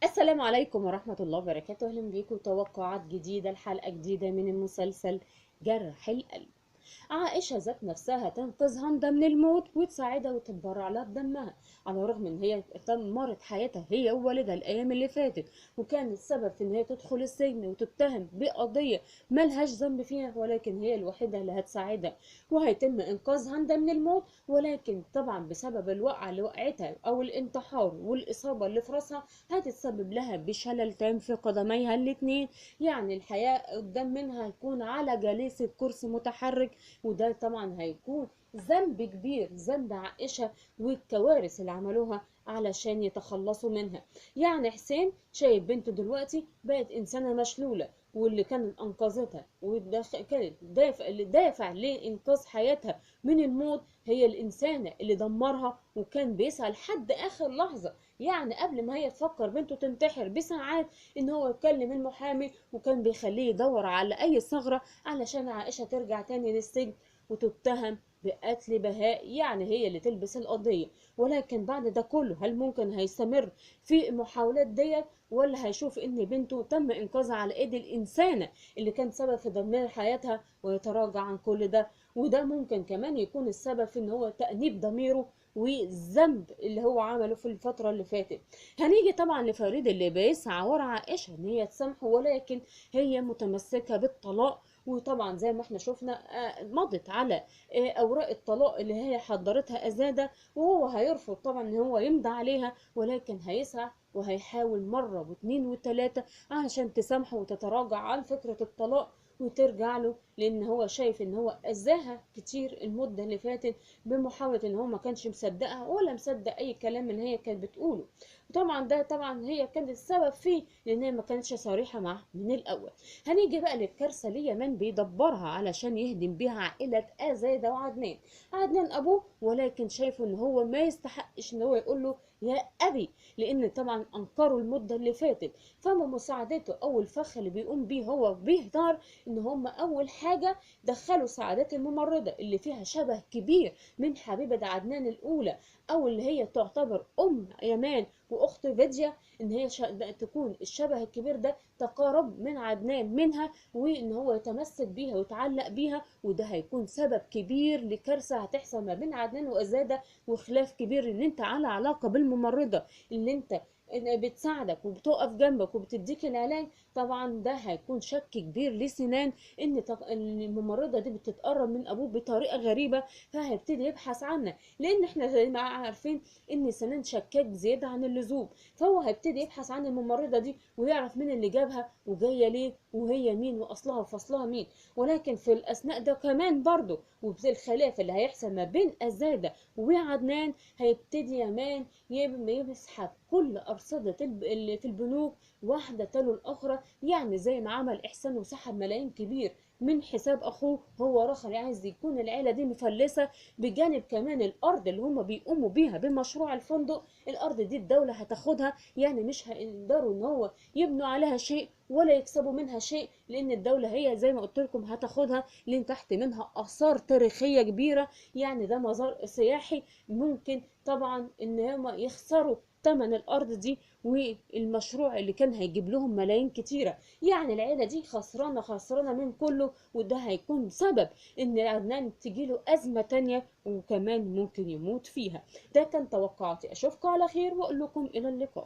السلام عليكم ورحمة الله وبركاته. أهلا بيكم توقعات جديدة لحلقة جديدة من المسلسل جرح القلب. عائشة ذات نفسها تنقذ هندة من الموت وتساعدها وتتبرع لها بدمها، على الرغم ان هي دمرت حياتها هي ووالدها الايام اللي فاتت، وكان السبب في ان هي تدخل السجن وتتهم بقضية ملهاش ذنب فيها، ولكن هي الوحيدة اللي هتساعدها وهيتم انقاذ هندة من الموت. ولكن طبعا بسبب الوقعة اللي وقعتها او الانتحار والاصابة اللي في راسها هتتسبب لها بشلل تام في قدميها الاتنين، يعني الحياة قدام منها هيكون على جليسة كرسي متحرك. وده طبعا هيكون ذنب كبير، ذنب عائشة والكوارث اللي عملوها علشان يتخلصوا منها. يعني حسين شايف بنته دلوقتي بقت إنسانة مشلولة، واللي كانت أنقذتها وكانت دافع لإنقاذ حياتها من الموت هي الإنسانة اللي دمرها، وكان بيسعى لحد آخر لحظة، يعني قبل ما هي تفكر بنته تنتحر بساعات ان هو يكلم المحامي، وكان بيخليه يدور على اي ثغرة علشان عائشة ترجع تاني للسجن وتتهم بقتل بهاء، يعني هي اللي تلبس القضية. ولكن بعد ده كله هل ممكن هيستمر في المحاولات ديت، ولا هيشوف ان بنته تم انقاذها على ايد الانسانة اللي كان سبب في دمار حياتها ويتراجع عن كل ده؟ وده ممكن كمان يكون السبب في ان هو تأنيب ضميره والذنب اللي هو عمله في الفترة اللي فاتت. هنيجي طبعا لفريد اللي بيسعى ورا عائشة ان هي تسامحه، ولكن هي متمسكة بالطلاق. وطبعا زي ما احنا شفنا مضت على اوراق الطلاق اللي هي حضرتها ازادة، وهو هيرفض طبعا ان هو يمضي عليها، ولكن هيسعى وهيحاول مرة واثنين وثلاثة علشان تسامحه وتتراجع عن فكرة الطلاق وترجع له، لان هو شايف ان هو اذاها كتير المدة اللي فاتت بمحاولة ان هو ما كانش مصدقها ولا مصدق اي كلام اللي هي كانت بتقوله. وطبعا ده طبعا هي كانت السبب فيه، لان هي ما كانتش صريحة معاه من الاول. هنيجي بقى للكارثة اللي يمان بيدبرها علشان يهدم بيها عائلة زيدة وعدنان. عدنان ابوه، ولكن شايفه ان هو ما يستحقش ان هو يقول له يا ابي، لان طبعا انكروا المدة اللي فاتت. فما مساعدته او الفخ اللي بيقوم بيه هو بيهدار ان هم اول حاجة دخلوا سعادات الممرضة اللي فيها شبه كبير من حبيبة عدنان الأولى، أو اللي هي تعتبر أم يمان وأخت فيديا، إن هي تكون الشبه الكبير ده تقارب من عدنان منها، وإن هو يتمسك بيها ويتعلق بيها، وده هيكون سبب كبير لكارثة هتحصل ما بين عدنان وأزادة، وخلاف كبير إن أنت على علاقة بالممرضة اللي أنت بتساعدك وبتقف جنبك وبتديك العلاج. طبعا ده هيكون شك كبير لسنان ان إن الممرضه دي بتتقرب من ابوه بطريقه غريبه، فهيبتدي يبحث عنها، لان احنا زي ما عارفين ان سنان شكاك زياده عن اللزوم. فهو هيبتدي يبحث عن الممرضه دي ويعرف مين اللي جابها وجايه ليه وهي مين واصلها وفصلها مين. ولكن في الاثناء ده كمان برضه وبالخلاف اللي هيحصل ما بين ازاده وعدنان، هيبتدي يمان يسحب كل أرصدة اللي في البنوك واحدة تلو الأخرى، يعني زي ما عمل إحسان وسحب ملايين كبير من حساب أخوه. هو رخر عايز يكون العيلة دي مفلسة، بجانب كمان الأرض اللي هم بيقوموا بيها بمشروع الفندق. الأرض دي الدولة هتاخدها، يعني مش هيقدروا إن هو يبنوا عليها شيء ولا يكسبوا منها شيء، لأن الدولة هي زي ما قلت لكم هتاخدها، لأن تحت منها آثار تاريخية كبيرة، يعني ده مزار سياحي. ممكن طبعا ان هم يخسروا ثمن الارض دي والمشروع اللي كان هيجيب لهم ملايين كتيرة. يعني العيلة دي خسرانة خسرانة من كله، وده هيكون سبب ان عدنان تجيله ازمة تانية وكمان ممكن يموت فيها. ده كان توقعاتي، اشوفكم على خير واقول لكم الى اللقاء.